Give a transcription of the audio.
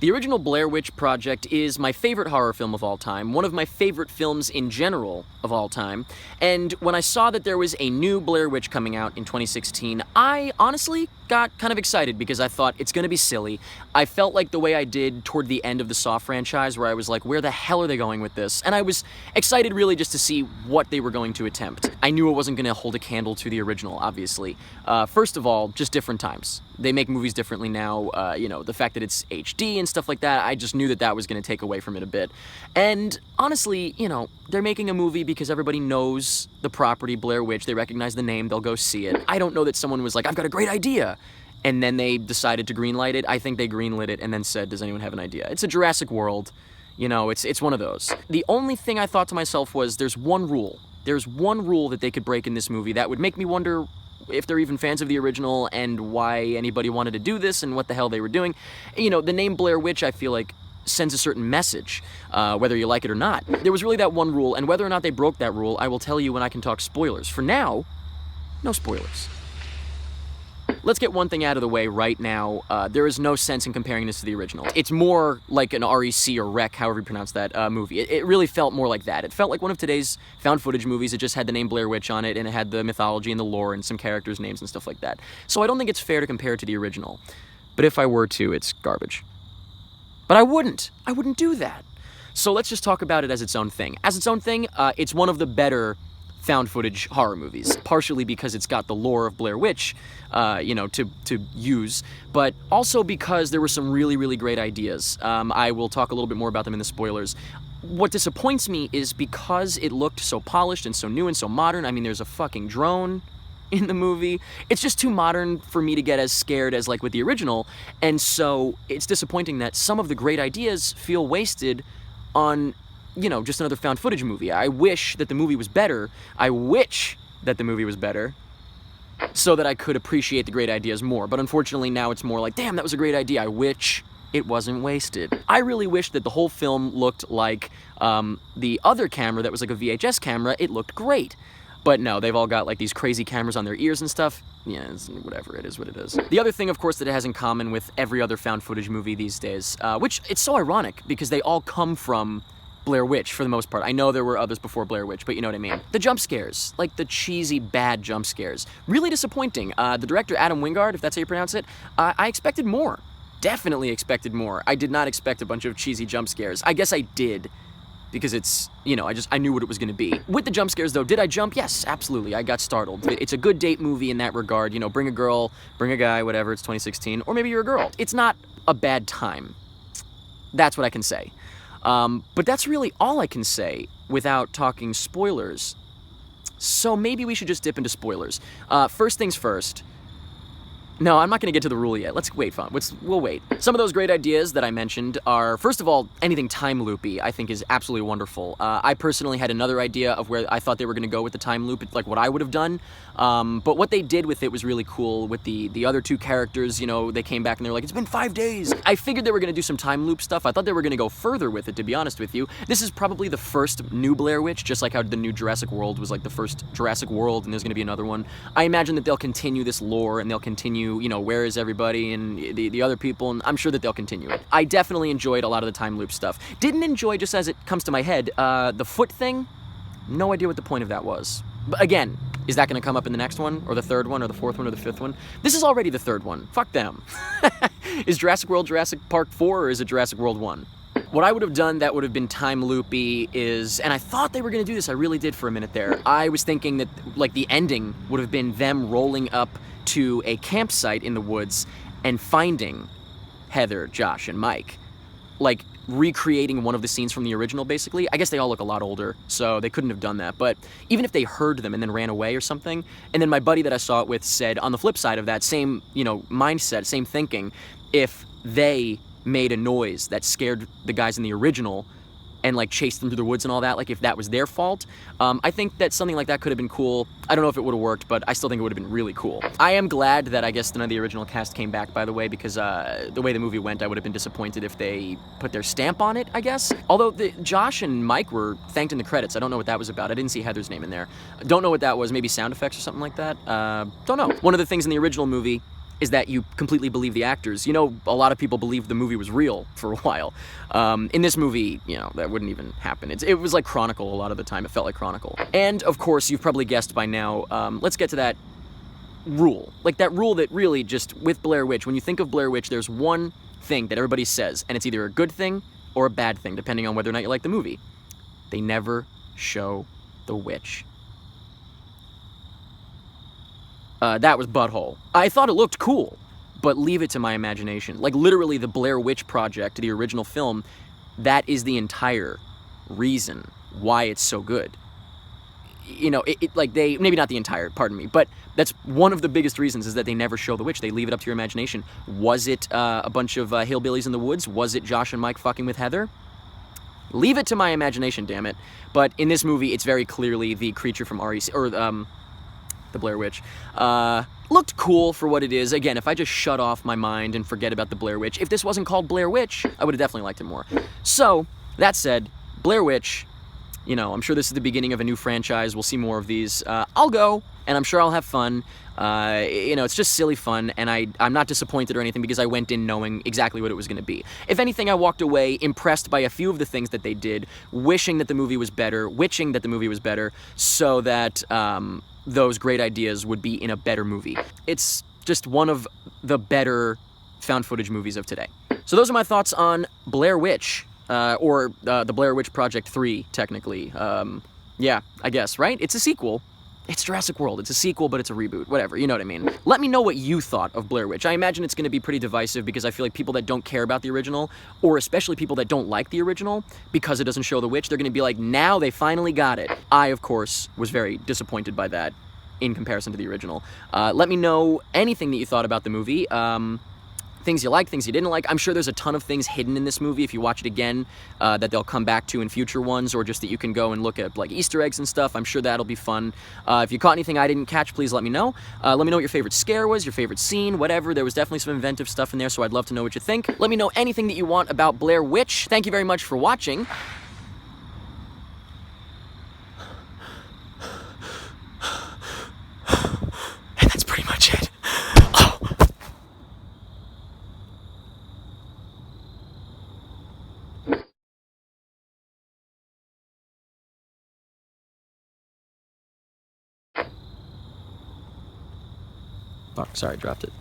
The original Blair Witch Project is my favorite horror film of all time, one of my favorite films in general of all time, and when I saw that there was a new Blair Witch coming out in 2016, I honestly got kind of excited because I thought it's gonna be silly. I felt like the way I did toward the end of the Saw franchise, where I was like, where the hell are they going with this? And I was excited really just to see what they were going to attempt. I knew it wasn't gonna hold a candle to the original, obviously. First of all, just different times. They make movies differently now, the fact that it's HD and stuff like that, I just knew that that was going to take away from it a bit. And honestly, they're making a movie because everybody knows the property Blair Witch, they recognize the name, they'll go see it. I don't know that someone was like, I've got a great idea, and then they decided to greenlight it. I think they greenlit it and then said, does anyone have an idea? It's a Jurassic World, it's one of those. The only thing I thought to myself was, there's one rule that they could break in this movie that would make me wonder if they're even fans of the original and why anybody wanted to do this and what the hell they were doing. The name Blair Witch, I feel like, sends a certain message, whether you like it or not. There was really that one rule, and whether or not they broke that rule, I will tell you when I can talk spoilers. For now, no spoilers. Let's get one thing out of the way right now. There is no sense in comparing this to the original. It's more like an REC or REC, however you pronounce that movie. It really felt more like that. It felt like one of today's found footage movies. It just had the name Blair Witch on it, and it had the mythology and the lore and some characters' names and stuff like that. So I don't think it's fair to compare it to the original. But if I were to, it's garbage. But I wouldn't do that. So let's just talk about it as its own thing. As its own thing, it's one of the better found footage horror movies, partially because it's got the lore of Blair Witch, to use, but also because there were some really, really great ideas. I will talk a little bit more about them in the spoilers. What disappoints me is because it looked so polished and so new and so modern. I mean, there's a fucking drone in the movie. It's just too modern for me to get as scared as like with the original, and so it's disappointing that some of the great ideas feel wasted on just another found footage movie. I wish that the movie was better. So that I could appreciate the great ideas more. But unfortunately now it's more like, damn, that was a great idea. I wish it wasn't wasted. I really wish that the whole film looked like the other camera that was like a VHS camera. It looked great. But no, they've all got like these crazy cameras on their ears and stuff. Yeah, whatever, it is what it is. The other thing, of course, that it has in common with every other found footage movie these days, which it's so ironic because they all come from Blair Witch for the most part. I know there were others before Blair Witch, but you know what I mean. The jump scares, like the cheesy, bad jump scares. Really disappointing. The director, Adam Wingard, if that's how you pronounce it, I expected more. Definitely expected more. I did not expect a bunch of cheesy jump scares. I guess I did, because it's, I knew what it was gonna be. With the jump scares though, did I jump? Yes, absolutely, I got startled. It's a good date movie in that regard, bring a girl, bring a guy, whatever, it's 2016, or maybe you're a girl. It's not a bad time. That's what I can say. But that's really all I can say without talking spoilers. So maybe we should just dip into spoilers. First things first. No, I'm not going to get to the rule yet. Let's wait. We'll wait. Some of those great ideas that I mentioned are, first of all, anything time loopy I think is absolutely wonderful. I personally had another idea of where I thought they were going to go with the time loop, like what I would have done. But what they did with it was really cool. With the other two characters, they came back and they're like, it's been 5 days. I figured they were going to do some time loop stuff. I thought they were going to go further with it, to be honest with you. This is probably the first new Blair Witch, just like how the new Jurassic World was like the first Jurassic World, and there's going to be another one. I imagine that they'll continue this lore, and they'll continue, where is everybody and the other people, and I'm sure that they'll continue it. I definitely enjoyed a lot of the time loop stuff. Didn't enjoy, just as it comes to my head, the foot thing. No idea what the point of that was. But again, is that going to come up in the next one, or the third one, or the fourth one, or the fifth one? This is already the third one. Fuck them. Is Jurassic World Jurassic Park 4, or is it Jurassic World 1? What I would have done that would have been time loopy is, and I thought they were going to do this, I really did for a minute there. I was thinking that, like, the ending would have been them rolling up to a campsite in the woods and finding Heather, Josh, and Mike. Like, recreating one of the scenes from the original, basically. I guess they all look a lot older, so they couldn't have done that. But even if they heard them and then ran away or something, and then my buddy that I saw it with said, on the flip side of that same, mindset, same thinking, if they made a noise that scared the guys in the original and like chased them through the woods and all that, like if that was their fault, I think that something like that could have been cool. I don't know if it would have worked, but I still think it would have been really cool. I am glad that I guess none of the original cast came back, by the way, because the way the movie went, I would have been disappointed if they put their stamp on it, I guess. Although Josh and Mike were thanked in the credits. I don't know what that was about. I didn't see Heather's name in there. Don't know what that was. Maybe sound effects or something like that. Don't know. One of the things in the original movie is that you completely believe the actors. You know, a lot of people believed the movie was real for a while. In this movie, you know, that wouldn't even happen. It was like Chronicle a lot of the time. It felt like Chronicle. And, of course, you've probably guessed by now, let's get to that rule. Like that rule that really just, with Blair Witch, when you think of Blair Witch, there's one thing that everybody says, and it's either a good thing or a bad thing, depending on whether or not you like the movie. They never show the witch. That was butthole. I thought it looked cool, but leave it to my imagination. Like literally the Blair Witch Project, the original film, that is the entire reason why it's so good. You know, like they, maybe not the entire, pardon me, but that's one of the biggest reasons is that they never show the witch. They leave it up to your imagination. Was it a bunch of hillbillies in the woods? Was it Josh and Mike fucking with Heather? Leave it to my imagination, damn it. But in this movie, it's very clearly the creature from REC, or the Blair Witch. Looked cool for what it is. Again, if I just shut off my mind and forget about the Blair Witch, if this wasn't called Blair Witch, I would have definitely liked it more. So, that said, Blair Witch, you know, I'm sure this is the beginning of a new franchise. We'll see more of these. I'll go, and I'm sure I'll have fun. You know, it's just silly fun, and I'm not disappointed or anything because I went in knowing exactly what it was going to be. If anything, I walked away impressed by a few of the things that they did, wishing that the movie was better, witching that the movie was better, so that those great ideas would be in a better movie. It's just one of the better found footage movies of today. So those are my thoughts on Blair Witch, or the Blair Witch Project 3, technically. Yeah, I guess, right? It's a sequel. It's Jurassic World. It's a sequel, but it's a reboot. Whatever, you know what I mean. Let me know what you thought of Blair Witch. I imagine it's going to be pretty divisive because I feel like people that don't care about the original, or especially people that don't like the original, because it doesn't show the witch, they're going to be like, now they finally got it. I, of course, was very disappointed by that in comparison to the original. Let me know anything that you thought about the movie. Things you liked, things you didn't like. I'm sure there's a ton of things hidden in this movie if you watch it again that they'll come back to in future ones, or just that you can go and look at like Easter eggs and stuff. I'm sure that'll be fun. If you caught anything I didn't catch, please let me know. Let me know what your favorite scare was, your favorite scene, whatever. There was definitely some inventive stuff in there, so I'd love to know what you think. Let me know anything that you want about Blair Witch. Thank you very much for watching. And that's pretty much it. Oh. Fuck, sorry, dropped it.